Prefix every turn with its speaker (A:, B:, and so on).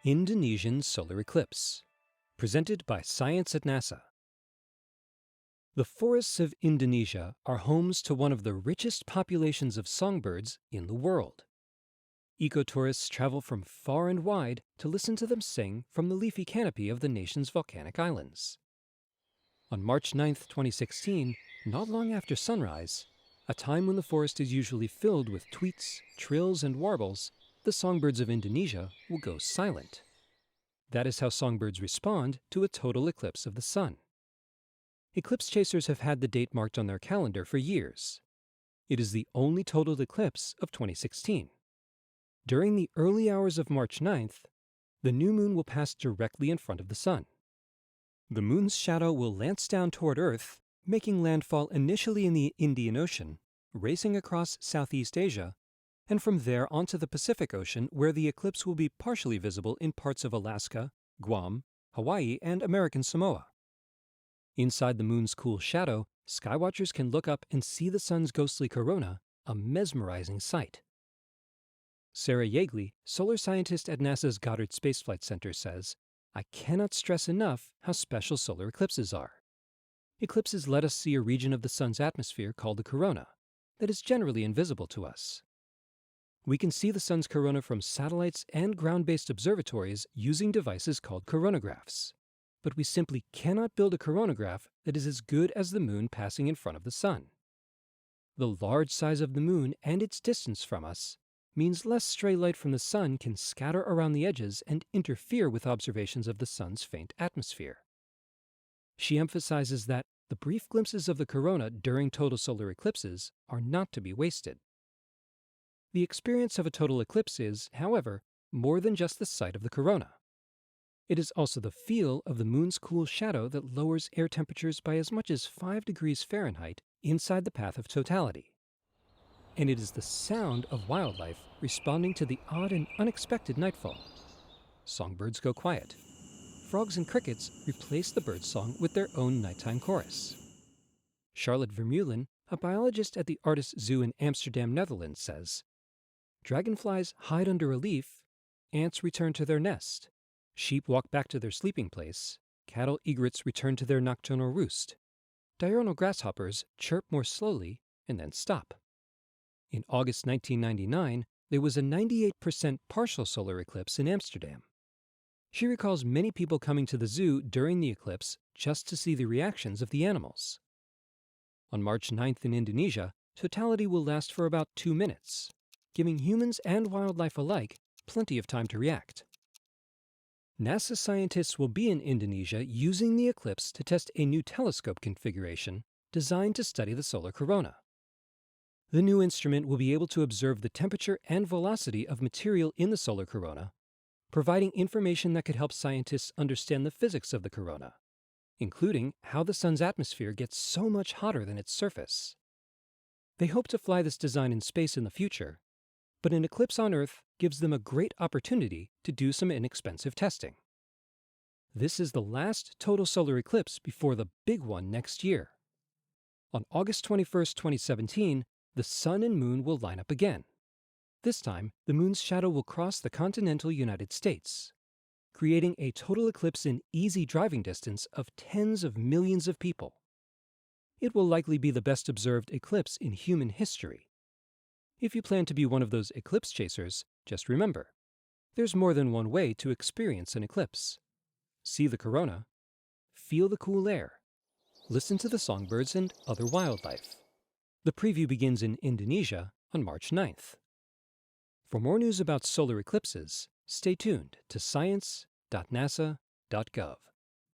A: Indonesian solar eclipse, presented by Science at NASA. The forests of Indonesia are homes to one of the richest populations of songbirds in the world. Ecotourists travel from far and wide to listen to them sing from the leafy canopy of the nation's volcanic islands. On March 9, 2016, not long after sunrise, a time when the forest is usually filled with tweets, trills, and warbles, the songbirds of Indonesia will go silent. That is how songbirds respond to a total eclipse of the sun. Eclipse chasers have had the date marked on their calendar for years. It is the only total eclipse of 2016. During the early hours of March 9th, the new moon will pass directly in front of the sun. The moon's shadow will lance down toward Earth, making landfall initially in the Indian Ocean, racing across Southeast Asia, and from there onto the Pacific Ocean, where the eclipse will be partially visible in parts of Alaska, Guam, Hawaii, and American Samoa. Inside the moon's cool shadow, skywatchers can look up and see the sun's ghostly corona, a mesmerizing sight. Sarah Yeagley, solar scientist at NASA's Goddard Space Flight Center, says, "I cannot stress enough how special solar eclipses are. Eclipses let us see a region of the sun's atmosphere called the corona that is generally invisible to us. We can see the sun's corona from satellites and ground-based observatories using devices called coronagraphs. But we simply cannot build a coronagraph that is as good as the moon passing in front of the sun. The large size of the moon and its distance from us means less stray light from the sun can scatter around the edges and interfere with observations of the sun's faint atmosphere." She emphasizes that the brief glimpses of the corona during total solar eclipses are not to be wasted. The experience of a total eclipse is, however, more than just the sight of the corona. It is also the feel of the moon's cool shadow that lowers air temperatures by as much as 5 degrees Fahrenheit inside the path of totality. And it is the sound of wildlife responding to the odd and unexpected nightfall. Songbirds go quiet. Frogs and crickets replace the birdsong with their own nighttime chorus. Charlotte Vermeulen, a biologist at the Artis Zoo in Amsterdam, Netherlands, says, "Dragonflies hide under a leaf, ants return to their nest, sheep walk back to their sleeping place, cattle egrets return to their nocturnal roost. Diurnal grasshoppers chirp more slowly and then stop." In August 1999, there was a 98% partial solar eclipse in Amsterdam. She recalls many people coming to the zoo during the eclipse just to see the reactions of the animals. On March 9th in Indonesia, totality will last for about 2 minutes, giving humans and wildlife alike plenty of time to react. NASA scientists will be in Indonesia using the eclipse to test a new telescope configuration designed to study the solar corona. The new instrument will be able to observe the temperature and velocity of material in the solar corona, providing information that could help scientists understand the physics of the corona, including how the sun's atmosphere gets so much hotter than its surface. They hope to fly this design in space in the future, but an eclipse on Earth gives them a great opportunity to do some inexpensive testing. This is the last total solar eclipse before the big one next year. On August 21, 2017, the sun and moon will line up again. This time, the moon's shadow will cross the continental United States, creating a total eclipse in easy driving distance of tens of millions of people. It will likely be the best observed eclipse in human history. If you plan to be one of those eclipse chasers, just remember, there's more than one way to experience an eclipse. See the corona, feel the cool air, listen to the songbirds and other wildlife. The preview begins in Indonesia on March 9th. For more news about solar eclipses, stay tuned to science.nasa.gov.